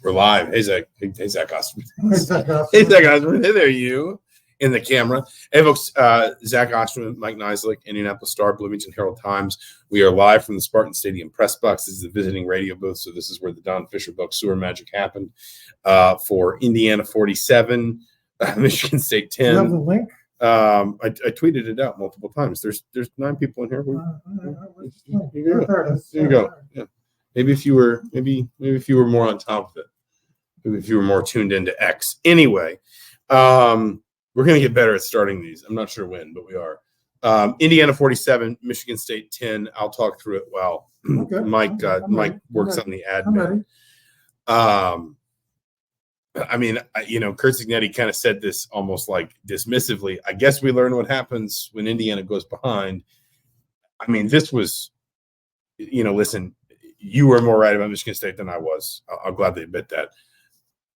We're live. Hey, Zach. Hey, Zach Osterman. Hey, Zach Osterman. Hey, Zach Osterman. Hey there, you in the camera. Hey, folks. Zach Osterman, Mike Niziolek, Indianapolis Star, Bloomington Herald Times. We are live from the Spartan Stadium press box. This is the visiting radio booth, so this is where the Don Fisher book Sewer Magic happened for Indiana 47, Michigan State 10. Do you have the link? I tweeted it out multiple times. There's 9 people in here. There you go. Yeah. Maybe if you were more on top of it. Maybe if you were more tuned into X. Anyway, we're going to get better at starting these. I'm not sure when, but we are. Indiana 47, Michigan State 10. I'll talk through it while Mike works on the admin. I mean, Kurt Signetti kind of said this almost like dismissively. I guess we learn what happens when Indiana goes behind. I mean, this was, listen, you were more right about Michigan State than I was. I'll gladly admit that.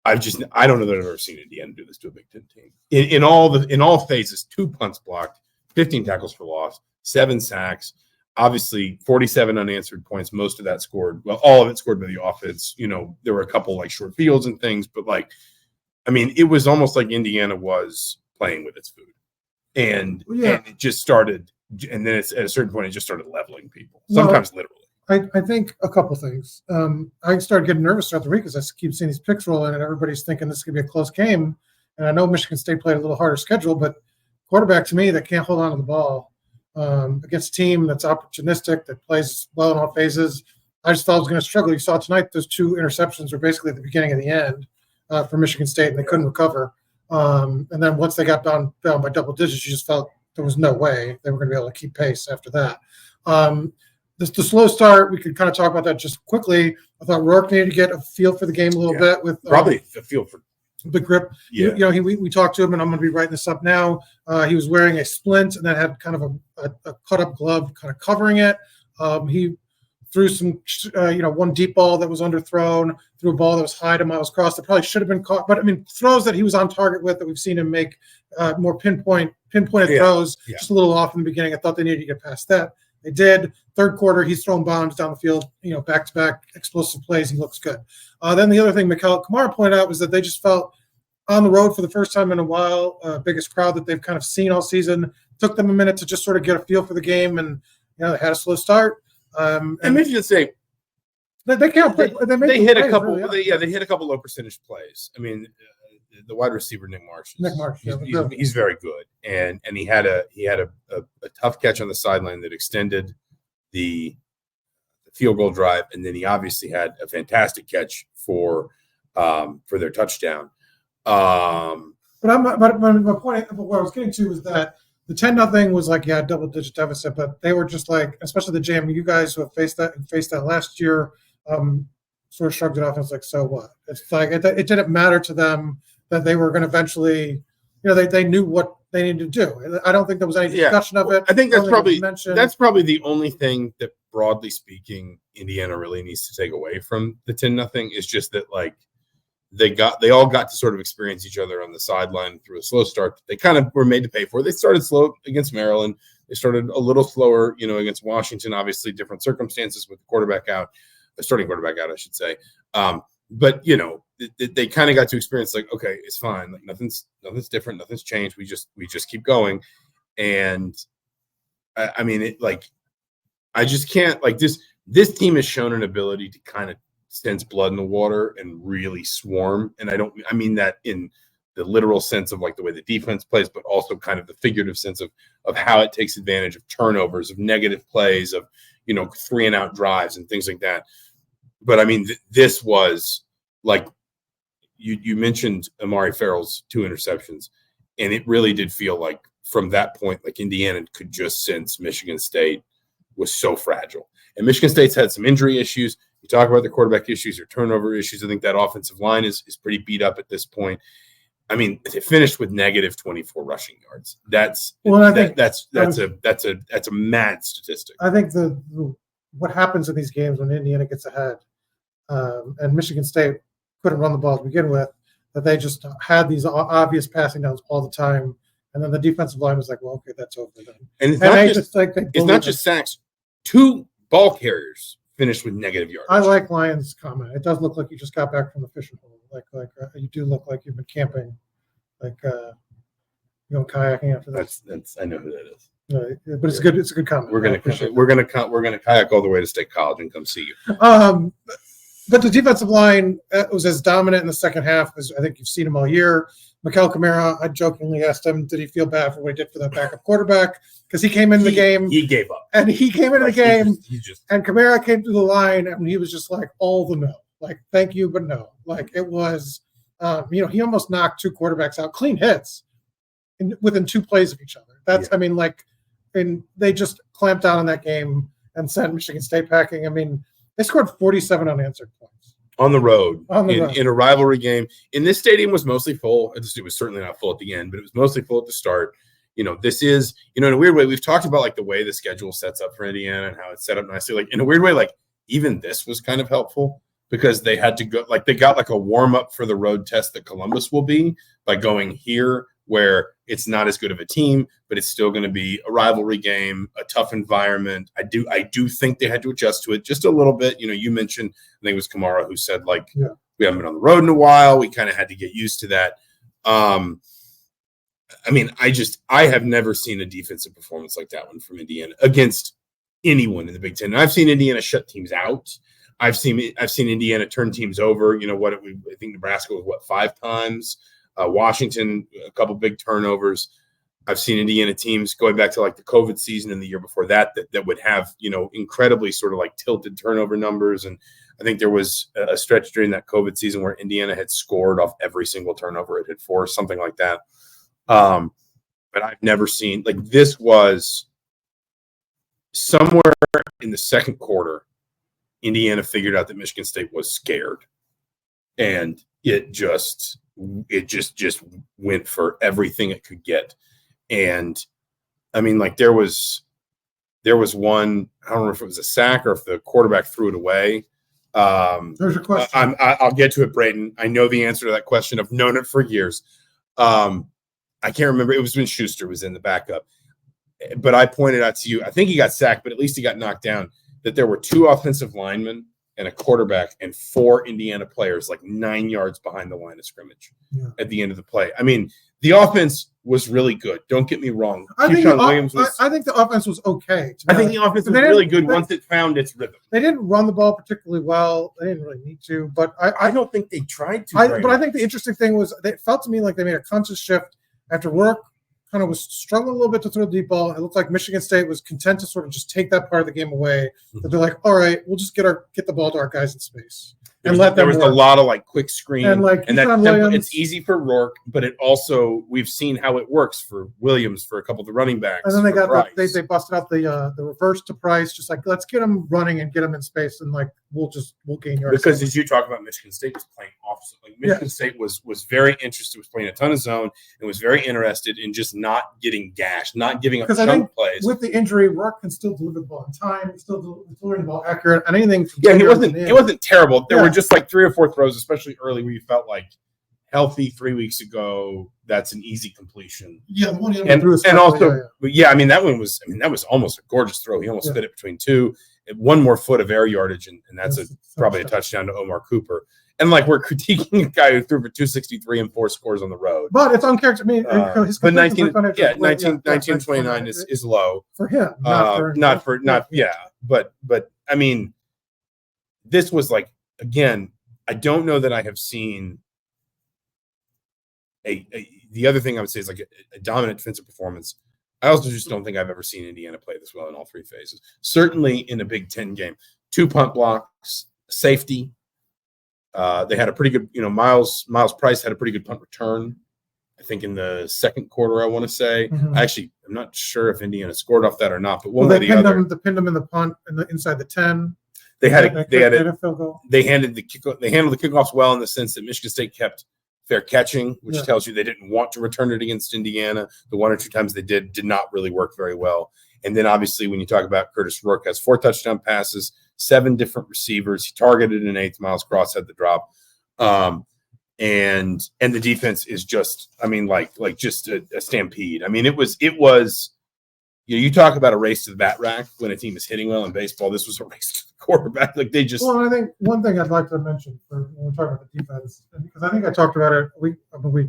I don't know that I've ever seen Indiana do this to a Big Ten team. In all phases, 2 punts blocked, 15 tackles for loss, 7 sacks, obviously 47 unanswered points. Most of that scored. Well, all of it scored by the offense. There were a couple like short fields and things, but it was almost like Indiana was playing with its food, and it just started. And then at a certain point, it just started leveling people. Sometimes literally. I think a couple things. I started getting nervous throughout the week because I keep seeing these picks roll in, and everybody's thinking this is going to be a close game. And I know Michigan State played a little harder schedule, but quarterback to me that can't hold on to the ball against a team that's opportunistic, that plays well in all phases, I just thought I was going to struggle. You saw tonight those 2 interceptions were basically at the beginning and the end for Michigan State, and they couldn't recover. And then once they got down by double digits, you just felt there was no way they were going to be able to keep pace after that. The slow start, we could kind of talk about that just quickly. I thought Rourke needed to get a feel for the game a little bit with probably a feel for the grip. Yeah. We talked to him, and I'm going to be writing this up now. He was wearing a splint and then had kind of a cut-up glove kind of covering it. He threw some, one deep ball that was underthrown, threw a ball that was high to miles cross that probably should have been caught. But, throws that he was on target with that we've seen him make more pinpointed throws, just a little off in the beginning. I thought they needed to get past that. They did. Third quarter, he's throwing bombs down the field, back-to-back explosive plays. He looks good. Then the other thing Mikel Kamara pointed out was that they just felt on the road for the first time in a while, biggest crowd that they've kind of seen all season. Took them a minute to just sort of get a feel for the game, and they had a slow start. And Michigan State, they can't play. They hit a couple. Really, they hit a couple low percentage plays. The wide receiver Nick Marsh. He's very good, and he had a tough catch on the sideline that extended the field goal drive, and then he obviously had a fantastic catch for their touchdown. But my point, what I was getting to was that the 10-0 was like double-digit deficit, but they were just like, especially the JMU guys who have faced that last year, sort of shrugged it off and was like, so what? It's like it didn't matter to them that they were going to eventually, they knew what they needed to do. I don't think there was any discussion of it. I think that's probably the only thing that, broadly speaking, Indiana really needs to take away from the 10-0 is just that they all got to sort of experience each other on the sideline through a slow start. They kind of were made to pay for. They started slow against Maryland. They started a little slower, against Washington. Obviously, different circumstances with the starting quarterback out, I should say. But they kind of got to experience okay, it's fine. Like nothing's different. Nothing's changed. We just keep going. And I just can't this team has shown an ability to kind of sense blood in the water and really swarm. And I mean that in the literal sense of the way the defense plays, but also kind of the figurative sense of how it takes advantage of turnovers, of negative plays, of 3-and-out drives and things like that. But this was you mentioned Amari Farrell's 2 interceptions, and it really did feel like from that point, Indiana could just sense Michigan State was so fragile. And Michigan State's had some injury issues. You talk about the quarterback issues or turnover issues. I think that offensive line is pretty beat up at this point. They finished with negative 24 rushing yards. That's a mad statistic. I think what happens in these games when Indiana gets ahead, and Michigan State couldn't run the ball to begin with, that they just had these obvious passing downs all the time, and then the defensive line was like, well, okay, that's over then. And it's not just sacks. 2 ball carriers finished with negative yards. I like Lyon's comment. It does look like you just got back from the fishing hole. You do look like you've been camping, kayaking after that. That's I know who that is. But it's good. It's a good comment. We're gonna kayak all the way to State College and come see you. But the defensive line was as dominant in the second half as I think you've seen him all year. Mikel Kamara, I jokingly asked him, did he feel bad for what he did for that backup quarterback? Because he came into the game. He gave up. And he came into the game, and Kamara came through the line, and he was just like, all the no. Like, thank you, but no. Like, it was, he almost knocked two quarterbacks out, clean hits, within 2 plays of each other. And they just clamped down on that game and sent Michigan State packing. I mean, they scored 47 unanswered points. On the road, in a rivalry game. In this stadium was mostly full. It was certainly not full at the end, but it was mostly full at the start. This is, in a weird way, we've talked about like the way the schedule sets up for Indiana and how it's set up nicely. Like in a weird way, like even this was kind of helpful because they had to go, like they got like a warm up for the road test that Columbus will be by going here, where it's not as good of a team, but it's still going to be a rivalry game, a tough environment. I do think they had to adjust to it just a little bit. You mentioned, I think it was Kamara who said, we haven't been on the road in a while. We kind of had to get used to that. I have never seen a defensive performance like that one from Indiana against anyone in the Big Ten. And I've seen Indiana shut teams out. I've seen Indiana turn teams over. I think Nebraska was 5 times. Washington, a couple big turnovers. I've seen Indiana teams going back to like the COVID season and the year before that would have, incredibly sort of like tilted turnover numbers. And I think there was a stretch during that COVID season where Indiana had scored off every single turnover it had forced, something like that. But I've never seen, like, this was somewhere in the second quarter, Indiana figured out that Michigan State was scared. And it just went for everything it could get. And I mean, like there was one, I don't know if it was a sack or if the quarterback threw it away. There's a question. I'll get to it, Braden. I know the answer to that question. I've known it for years. I can't remember. It was when Schuster was in the backup. But I pointed out to you, I think he got sacked, but at least he got knocked down, that there were 2 offensive linemen and a quarterback and 4 Indiana players like 9 yards behind the line of scrimmage at the end of the play. I mean, the offense was really good. Don't get me wrong. I think the offense was okay. I think the offense was really good once it found its rhythm. They didn't run the ball particularly well. They didn't really need to, but I don't think they tried to. But I think the interesting thing was it felt to me like they made a conscious shift after work. Kind of was struggling a little bit to throw the deep ball. It looked like Michigan State was content to sort of just take that part of the game away. But they're like, all right, we'll just get the ball to our guys in space. And there was a lot of like quick screen and that tempo, it's easy for Rourke, but it also we've seen how it works for Williams, for a couple of the running backs. And then they busted out the reverse to Price, just like let's get him running and get him in space, and like we'll gain yards. Because as you talk about, Michigan State was playing opposite. Like Michigan State was very interested, was playing a ton of zone, and was very interested in just not getting gashed, not giving up chunk plays. With the injury, Rourke can still deliver the ball on time, still delivering the ball accurate, and anything. It wasn't terrible. There were just like 3 or 4 throws, especially early, where you felt like healthy 3 weeks ago. That's an easy completion. Yeah, the one I mean that was almost a gorgeous throw. He almost fit it between 2, 1 more foot of air yardage, and that's probably a touchdown to Omar Cooper. And like we're critiquing a guy who threw for 263 and 4 scores on the road, but it's uncharacteristic. I mean, but 1929 is low for him. But I mean, this was like, again, I don't know that I have seen the other thing I would say is like a dominant defensive performance. I also just don't think I've ever seen Indiana play this well in all 3 phases. Certainly in a Big Ten game, 2 punt blocks, safety. They had a pretty good, Miles Price had a pretty good punt return, I think in the second quarter, I want to say. Mm-hmm. Actually, I'm not sure if Indiana scored off that or not, but they pinned them in the punt inside the 10. They handled the kickoffs well in the sense that Michigan State kept fair catching, which tells you they didn't want to return it against Indiana. The 1 or 2 times they did not really work very well. And then obviously when you talk about Curtis Rourke, has 4 touchdown passes, 7 different receivers. He targeted an 8th. Miles Cross had the drop. And the defense is just, I mean, like just a stampede. I mean, it was you talk about a race to the bat rack when a team is hitting well in baseball. This was a race to the quarterback. Like they just. Well, I think one thing I'd like to mention when we're talking about the defense, because I think I talked about it. We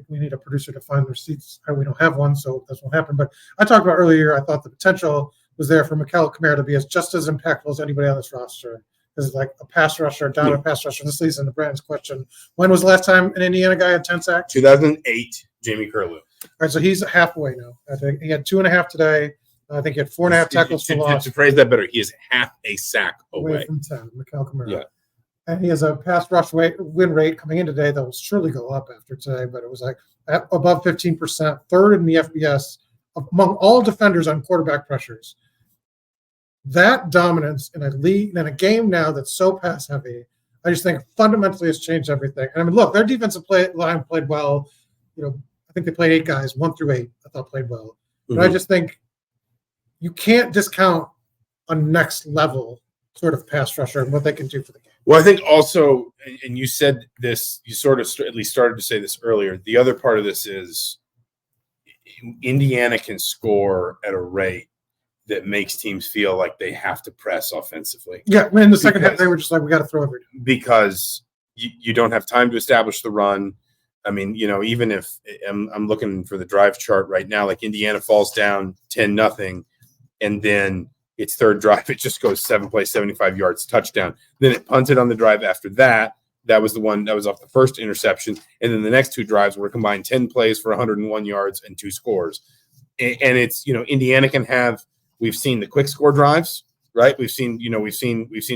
need a producer to find their seats. We don't have one, so this won't happen. But I talked about earlier. I thought the potential was there for Mikel Kamara to be just as impactful as anybody on this roster. Is like a pass rusher, a pass rusher. This leads into Brandon's question. When was the last time an Indiana guy had 10 sacks? 2008, Jamie Curlew. All right, so he's halfway now. I think he had 2.5 today. I think he had 4.5 tackles for loss. To phrase that better, he is half a sack away from 10, Mikel Kamara. Yeah. And he has a pass rush win rate coming in today that will surely go up after today, but it was like above 15%, third in the FBS among all defenders on quarterback pressures. That dominance in a league, in a game now that's so pass heavy, I just think fundamentally has changed everything. And I mean, look, their defensive line played well. I think they played 8 guys, 1 through 8. I thought played well, but I just think you can't discount a next level sort of pass rusher and what they can do for the game. Well, I think also, and you said this, you sort of at least started to say this earlier. The other part of this is Indiana can score at a rate that makes teams feel like they have to press offensively. Yeah, in the second half, they were just like, we got to throw everything. Because you don't have time to establish the run. I mean, even if I'm looking for the drive chart right now, like Indiana falls down 10-0, and then its third drive, it just goes 7 plays, 75 yards, touchdown. Then it punted on the drive after that. That was the one that was off the first interception. And then the next 2 drives were combined 10 plays for 101 yards and 2 scores. And it's, Indiana can have, we've seen the quick score drives, right? We've seen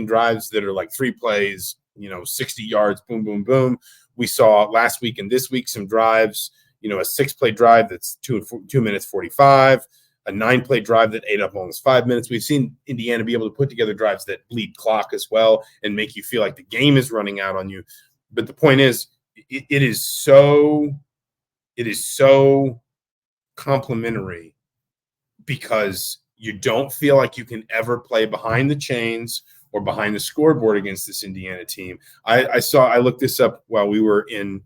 drives that are like 3 plays, 60 yards, boom, boom, boom. We saw last week and this week some drives, a 6-play drive that's 2 minutes 45, a 9-play drive that ate up almost 5 minutes. We've seen Indiana be able to put together drives that bleed clock as well and make you feel like the game is running out on you. But the point is, it is so complimentary because you don't feel like you can ever play behind the chains or behind the scoreboard against this Indiana team. I looked this up while we were in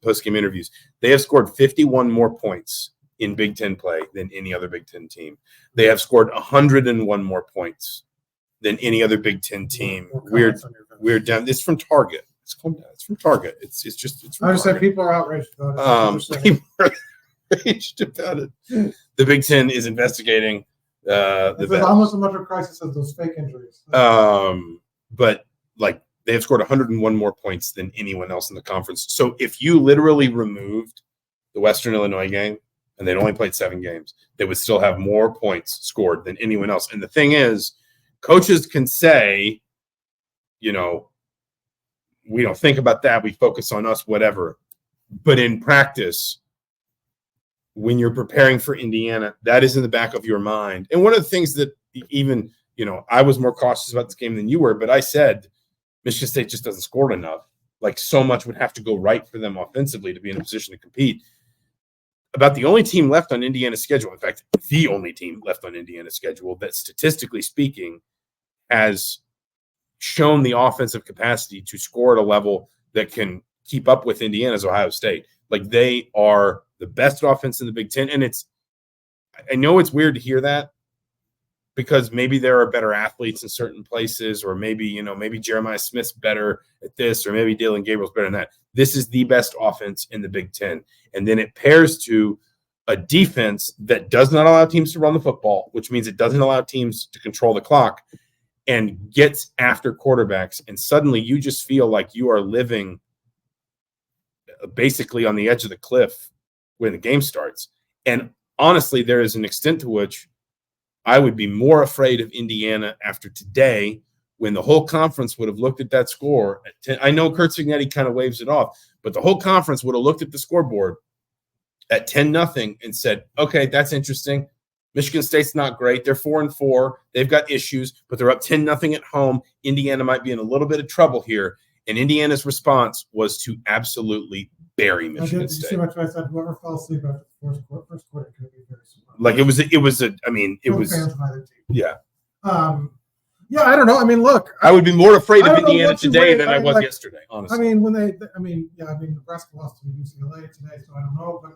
post-game interviews. They have scored 51 more points in Big Ten play than any other Big Ten team. They have scored 101 more points than any other Big Ten team. We're down. It's from Target. It's from Target. It's from I just said people are outraged about it. People are outraged about it. The Big Ten is investigating it's almost as much of a crisis as those fake injuries. But like they have scored 101 more points than anyone else in the conference. So if you literally removed the Western Illinois game and they'd only played 7 games, they would still have more points scored than anyone else. And the thing is, coaches can say, we don't think about that. We focus on us, whatever. But in practice, when you're preparing for Indiana, that is in the back of your mind. And one of the things that even, I was more cautious about this game than you were, but I said Michigan State just doesn't score enough. Like so much would have to go right for them offensively to be in a position to compete. About the only team left on Indiana's schedule, in fact, the only team left on Indiana's schedule that statistically speaking has shown the offensive capacity to score at a level that can keep up with Indiana's Ohio State. Like they are the best offense in the Big Ten. And I know it's weird to hear that because maybe there are better athletes in certain places, or maybe Jeremiah Smith's better at this, or maybe Dylan Gabriel's better than that. This is the best offense in the Big Ten. And then it pairs to a defense that does not allow teams to run the football, which means it doesn't allow teams to control the clock and gets after quarterbacks. And suddenly you just feel like you are living basically on the edge of the cliff when the game starts. And honestly, there is an extent to which I would be more afraid of Indiana after today when the whole conference would have looked at that score. At 10, I know Kurt Cignetti kind of waves it off, but the whole conference would have looked at the scoreboard at 10-0 and said, okay, that's interesting. Michigan State's not great. They're 4-4. They've got issues, but they're up 10-0 at home. Indiana might be in a little bit of trouble here. And Indiana's response was to absolutely bury Michigan State. See what I said? Whoever fell asleep after the first quarter could be very surprised. Like it was. Yeah. Yeah, I don't know. I mean, look, I would be more afraid of Indiana today than I was yesterday. Honestly, I mean, Nebraska lost to UCLA today, so I don't know. But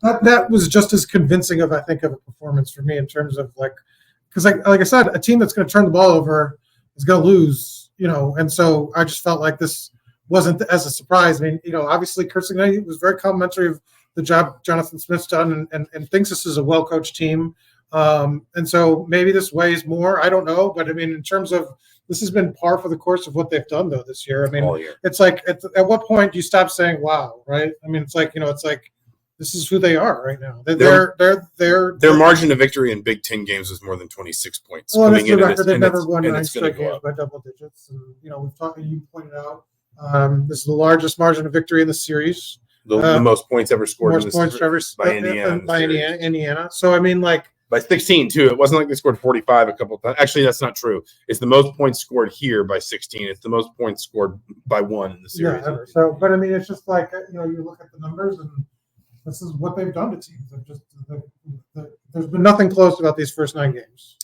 that was just as convincing of, I think, of a performance for me in terms of because like I said, a team that's going to turn the ball over is going to lose, and so I just felt like this wasn't as a surprise. I mean, obviously Kurt Signetti was very complimentary of the job Jonathan Smith's done and thinks this is a well-coached team. And so maybe this weighs more. I don't know. But I mean, in terms of this has been par for the course of what they've done, though, this year. I mean, it's like at what point do you stop saying, wow, right? I mean, it's like this is who they are right now. Their margin of victory in Big Ten games was more than 26 points. Well, that's the record. They've never won 9 straight games by double digits. And, we've talked, you pointed out, this is the largest margin of victory in the series. The most points ever scored by Indiana. So, I mean, by 16, too. It wasn't like they scored 45 a couple of times. Actually, that's not true. It's the most points scored here by 16. It's the most points scored by 1 in the series. Yeah, so, but, I mean, it's just like, you look at the numbers, and this is what they've done to teams. There's been nothing close about these first 9 games.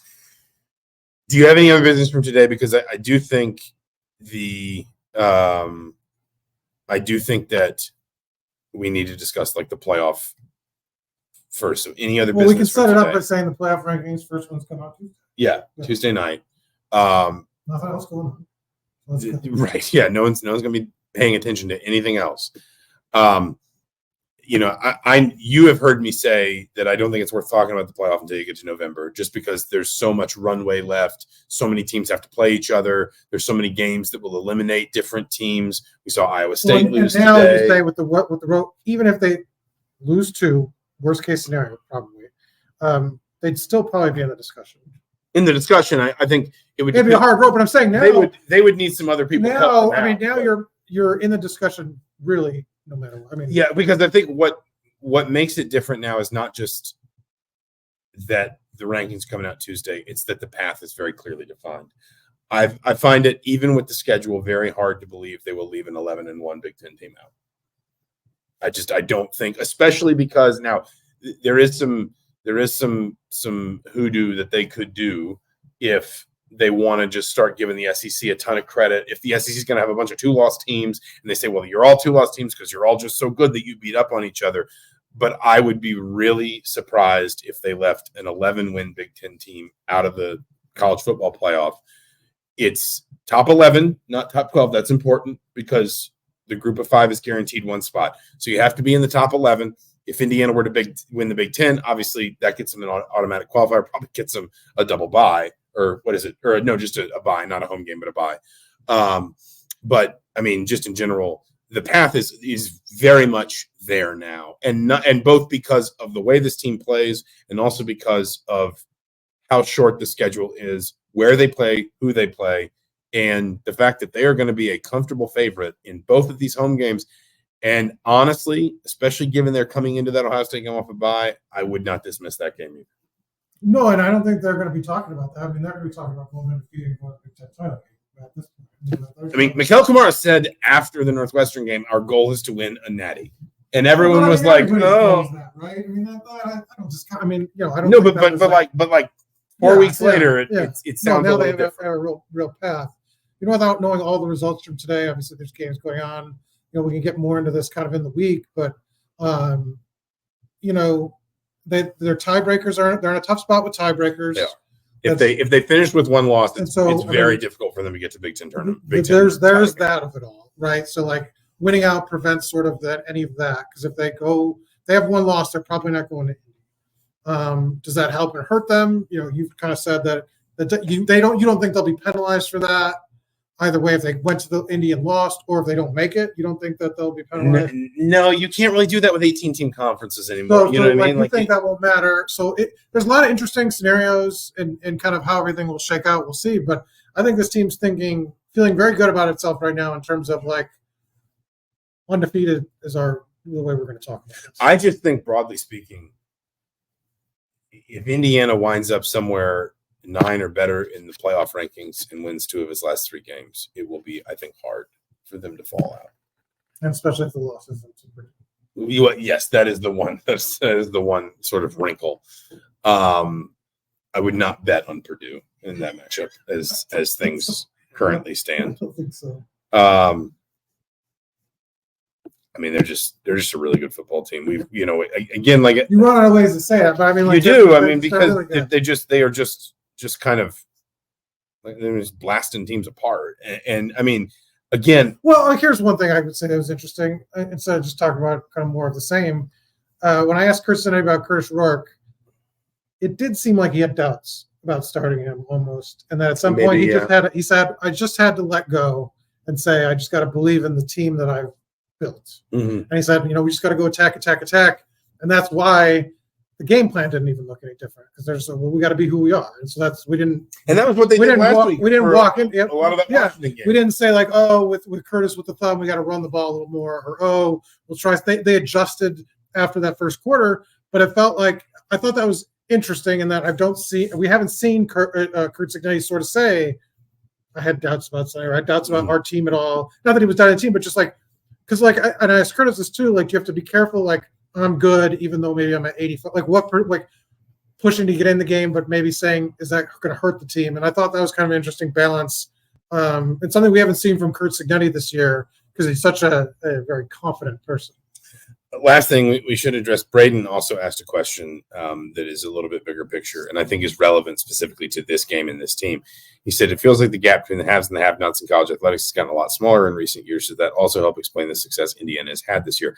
Do you have any other business from today? Because I do think that we need to discuss the playoff first. So any other business? Well, we can set it up by saying the playoff rankings. First ones come out Tuesday. Yeah, Tuesday night. Nothing else going on. Right. Yeah. No one's going to be paying attention to anything else. You have heard me say that I don't think it's worth talking about the playoff until you get to November, just because there's so much runway left. So many teams have to play each other. There's so many games that will eliminate different teams. We saw Iowa State lose and now today. You say with the road, even if they lose 2, worst case scenario, probably, they'd still probably be in the discussion. In the discussion, I think it'd be a hard road, but I'm saying now they would need some other people. Now, I mean, now you're in the discussion really. No matter what. I mean, yeah, because I think what makes it different now is not just that the rankings coming out Tuesday; it's that the path is very clearly defined. I find it, even with the schedule, very hard to believe they will leave an 11-1 Big Ten team out. I don't think, especially because now there is some hoodoo that they could do if they want to just start giving the SEC a ton of credit. If the SEC is going to have a bunch of 2-loss teams and they say, well, you're all 2-loss teams because you're all just so good that you beat up on each other. But I would be really surprised if they left an 11-win Big Ten team out of the college football playoff. It's top 11, not top 12. That's important because the group of 5 is guaranteed 1 spot. So you have to be in the top 11. If Indiana were to win the Big Ten, obviously that gets them an automatic qualifier, probably gets them a double bye. Or what is it? Or no, just a bye, not a home game, but a bye. But I mean, just in general, the path is very much there now, and both because of the way this team plays, and also because of how short the schedule is, where they play, who they play, and the fact that they are going to be a comfortable favorite in both of these home games. And honestly, especially given they're coming into that Ohio State game off a bye, I would not dismiss that game either. No, and I don't think they're going to be talking about that. I mean, they're going to be talking about going and defeating the Big Ten title game at this point. I mean, Mikel Kamara said after the Northwestern game, our goal is to win a natty. And everyone was like, "Oh, that, right?" I mean, I don't just. I mean, I don't. No, but 4 weeks later, it sounds now a they little different. have a real path. Without knowing all the results from today, obviously there's games going on. We can get more into this kind of in the week, but their tiebreakers they're in a tough spot with tiebreakers. Yeah. If they finish with 1 loss, it's very difficult for them to get to Big Ten tournament. There's that of it all, right? So winning out prevents sort of any of that, because if they have 1 loss, they're probably not going to. Does that help or hurt them? You've kind of said that you don't think they'll be penalized for that. Either way, if they went to the Indy and lost, or if they don't make it, you don't think that they'll be penalized? No, you can't really do that with 18-team conferences anymore. So, you know what I mean? You think that won't matter. So there's a lot of interesting scenarios and kind of how everything will shake out. We'll see. But I think this team's feeling very good about itself right now in terms of undefeated is the way we're going to talk about it. I just think, broadly speaking, if Indiana winds up somewhere 9 or better in the playoff rankings and wins 2 of his last 3 games, it will be, I think, hard for them to fall out. And especially if the loss isn't super. Yes, that is the one. That is the one sort of wrinkle. I would not bet on Purdue in that matchup as things currently stand. I don't think so. I mean, they're just a really good football team. We've, again, like you run out of ways to say it, but I mean, like, you do. I mean, because really they are just kind of like they're just blasting teams apart. And I mean, again, well, here's one thing I would say that was interesting. Instead of just talking about kind of more of the same, when I asked Chris about Curtis Rourke, it did seem like he had doubts about starting him almost, and that at some point he said, I just had to let go and say, I just got to believe in the team that I've built. Mm-hmm. And he said, we just got to go attack. And that's why the game plan didn't even look any different, because we got to be who we are. And so we didn't. And that was what they did last week. We didn't walk in. A lot of that Washington game. We didn't say like, oh, with Curtis with the thumb, we got to run the ball a little more, or oh, we'll try. They adjusted after that first quarter, but it felt like, I thought that was interesting, in that we haven't seen Kurt Cignetti sort of say, I had doubts about something, or I had doubts about our team at all. Not that he was doubting the team, but just like, because like, and I asked Curtis this too, like, you have to be careful, like, I'm good, even though maybe I'm at 85, like pushing to get in the game, but maybe saying, is that going to hurt the team? And I thought that was kind of an interesting balance, and something we haven't seen from Kurt Cignetti this year, because he's such a very confident person. Last thing we should address, Braden also asked a question that is a little bit bigger picture, and I think is relevant specifically to this game and this team. He said, it feels like the gap between the haves and the have-nots in college athletics has gotten a lot smaller in recent years. Does that also help explain the success Indiana has had this year?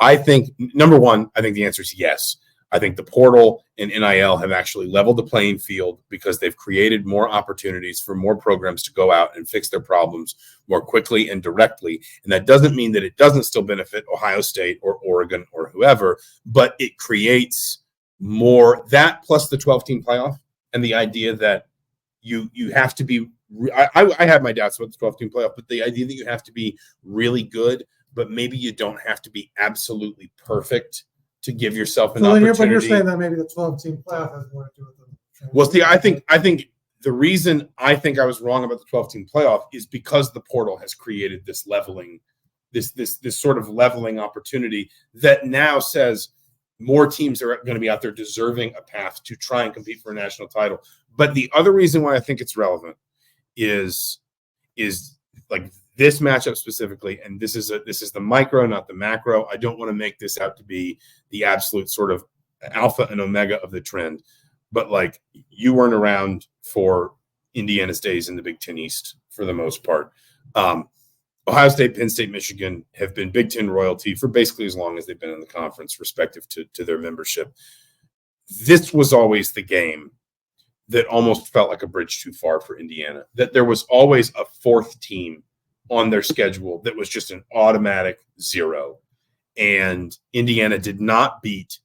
I think, number one, I think the answer is yes. I think the portal and NIL have actually leveled the playing field, because they've created more opportunities for more programs to go out and fix their problems more quickly and directly. And that doesn't mean that it doesn't still benefit Ohio State or Oregon or whoever, but it creates more, that plus the 12-team playoff, and the idea that you have to be I have my doubts about the 12-team playoff, but the idea that you have to be really good, but maybe you don't have to be absolutely perfect to give yourself an opportunity. But you're saying that maybe the 12-team playoff has more to do with them. Well, see, I think the reason I think I was wrong about the 12-team playoff is because the portal has created this leveling, this sort of leveling opportunity that now says more teams are going to be out there deserving a path to try and compete for a national title. But the other reason why I think it's relevant is like this matchup specifically, and this is the micro, not the macro. I don't want to make this out to be the absolute sort of alpha and omega of the trend, but like, you weren't around for Indiana's days in the Big Ten East for the most part. Ohio State, Penn State, Michigan have been Big Ten royalty for basically as long as they've been in the conference, respective to their membership. This was always the game that almost felt like a bridge too far for Indiana, that there was always a fourth team on their schedule that was just an automatic zero. And Indiana did not beat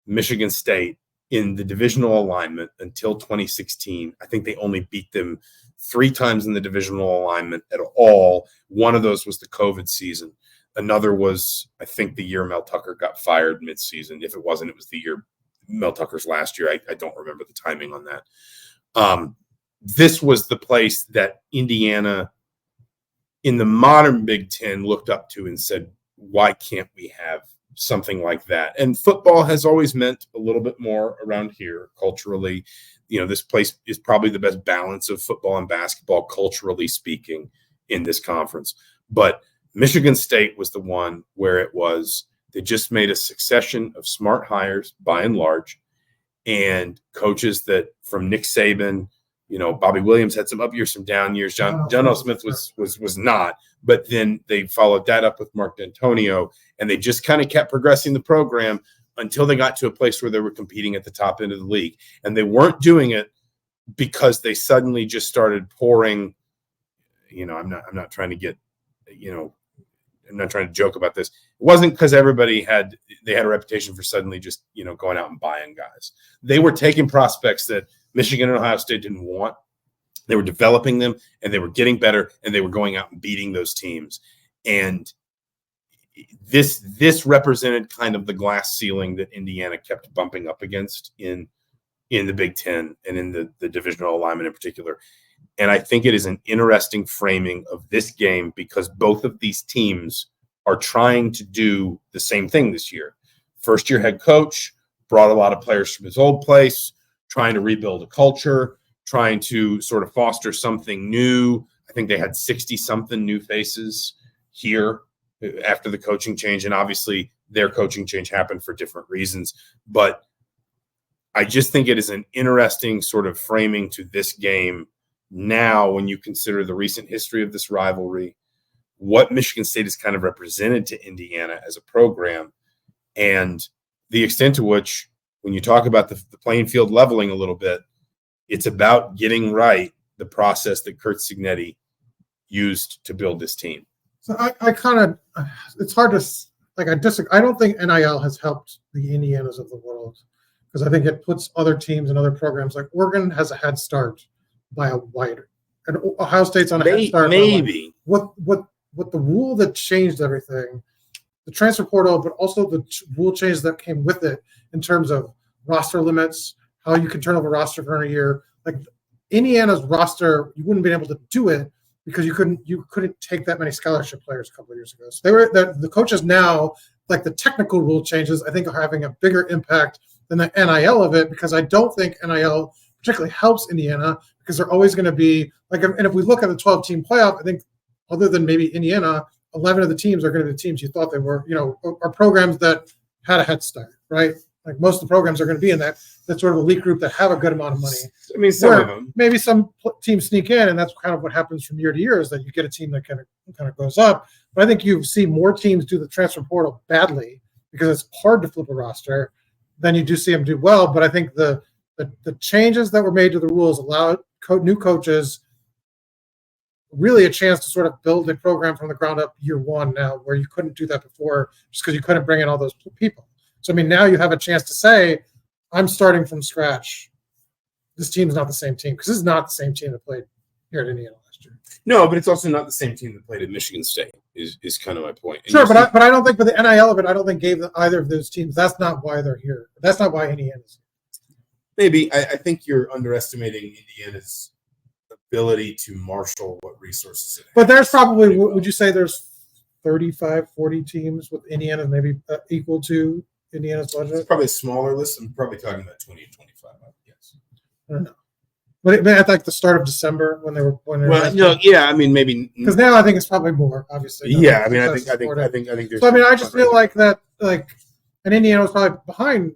Michigan State in the divisional alignment until 2016. I think they only beat them 3 times in the divisional alignment at all. One of those was the COVID season. Another was, I think, the year Mel Tucker got fired midseason. If it wasn't, it was the year Mel Tucker's last year. I don't remember the timing on that. This was the place that Indiana in the modern Big Ten looked up to and said, why can't we have something like that? And football has always meant a little bit more around here culturally. This place is probably the best balance of football and basketball, culturally speaking, in this conference. But Michigan State was the one where it was, they just made a succession of smart hires by and large, and coaches that, from Nick Saban, Bobby Williams had some up years, some down years. John L. Smith was not, but then they followed that up with Mark D'Antonio, and they just kind of kept progressing the program until they got to a place where they were competing at the top end of the league. And they weren't doing it because they suddenly just started pouring. I'm not trying to get, I'm not trying to joke about this. It wasn't because everybody had a reputation for suddenly just, going out and buying guys. They were taking prospects that Michigan and Ohio State didn't want. They were developing them, and they were getting better, and they were going out and beating those teams. And this represented kind of the glass ceiling that Indiana kept bumping up against in the Big Ten and in the divisional alignment in particular. And I think it is an interesting framing of this game, because both of these teams are trying to do the same thing this year. First-year head coach brought a lot of players from his old place, trying to rebuild a culture, trying to sort of foster something new. I think they had 60-something new faces here after the coaching change, and obviously their coaching change happened for different reasons. But I just think it is an interesting sort of framing to this game now when you consider the recent history of this rivalry, what Michigan State has kind of represented to Indiana as a program, and the extent to which, when you talk about the playing field leveling a little bit, it's about getting right the process that Kurt Cignetti used to build this team. So I kind of, it's hard to, like, I disagree. I don't think NIL has helped the Indianas of the world, because I think it puts other teams and other programs, like Oregon has a head start by a wider, and Ohio State's on a head start. Maybe. What the rule that changed everything, the transfer portal, but also the rule change that came with it in terms of roster limits, how you can turn over roster for a year. Like Indiana's roster, you wouldn't have been able to do it because you couldn't take that many scholarship players a couple of years ago. So the coaches now, like the technical rule changes, I think are having a bigger impact than the NIL of it, because I don't think NIL particularly helps Indiana, because they're always going to be like, and if we look at the 12-team playoff, I think other than maybe Indiana, 11 of the teams are going to be the teams you thought they were, are programs that had a head start, right? Like most of the programs are going to be in that sort of elite group that have a good amount of money. I mean, some of them. Maybe some teams sneak in, and that's kind of what happens from year to year, is that you get a team that kind of goes up. But I think you see more teams do the transfer portal badly because it's hard to flip a roster than you do see them do well. But I think the changes that were made to the rules allowed new coaches really a chance to sort of build a program from the ground up year one now, where you couldn't do that before just because you couldn't bring in all those people. So, I mean, now you have a chance to say, I'm starting from scratch. This team's not the same team, because this is not the same team that played here at Indiana last year. No, but it's also not the same team that played at Michigan State is kind of my point. And sure, but I don't think for the NIL of it, I don't think gave either of those teams. That's not why they're here. That's not why Indiana's here. Maybe. I think you're underestimating Indiana's ability to marshal what resources it has. But there's probably, would you say there's 35, 40 teams with Indiana maybe equal to Indiana's budget? It's probably a smaller list. I'm probably talking about 20 and 25, I guess. I don't know. But at like the start of December when they were I mean, maybe because now I think it's probably more, obviously. Yeah, I mean, I think there's. So I mean, I just feel like that, and Indiana was probably behind,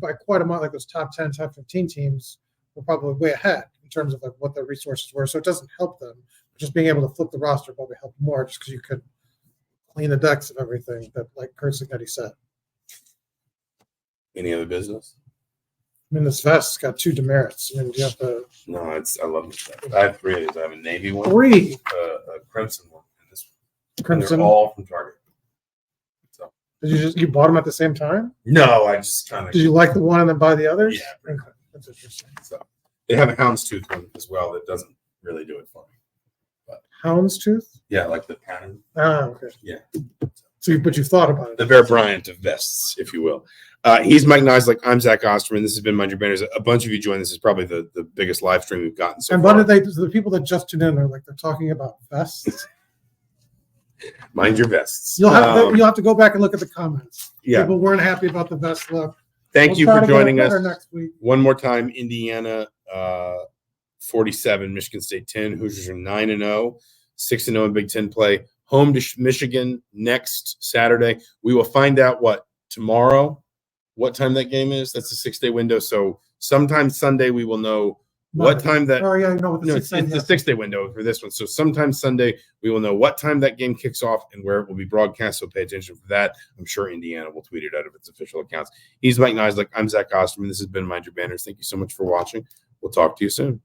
by quite a amount. Like those top 10, top 15 teams were probably way ahead in terms of like what their resources were. So it doesn't help them. Just being able to flip the roster probably helped more, just because you could clean the decks of everything that, like Kurt Cignetti said. Any other business? I mean, this vest's got 2 demerits. I mean, do you have to? No, I love this vest. I have 3 of these. I have a navy one, 3, a crimson one, and this one. Crimson. And they're all from Target. So. Did you bought them at the same time? No, I just kind of. Did you like the one and then buy the others? Yeah, okay. That's interesting. So they have a houndstooth one as well that doesn't really do it for me. But houndstooth? Yeah, like the pattern. Ah, okay. Yeah. So, but you thought about it. The Bear Bryant of vests, if you will. He's Mike Niziolek. I'm Zach Osterman. This has been Mind Your Banners. A bunch of you joined. This is probably the biggest live stream we've gotten so far. And what did the people that just tuned in, they're talking about vests? Mind your vests. You'll have to go back and look at the comments. Yeah. People weren't happy about the vest look. Thank you for joining us. Next week. One more time, Indiana 47, Michigan State 10. Hoosiers are 9-0, 6-0 in Big Ten play. Home to Michigan next Saturday. We will find out tomorrow what time that game is. That's a 6-day window. So sometime Sunday we will know what time that. Oh yeah, no, it's the 6-day window for this one. So sometime Sunday we will know what time that game kicks off and where it will be broadcast. So pay attention for that. I'm sure Indiana will tweet it out of its official accounts. He's Mike Niziolek. I'm Zach Osterman. This has been Mind Your Banners. Thank you so much for watching. We'll talk to you soon.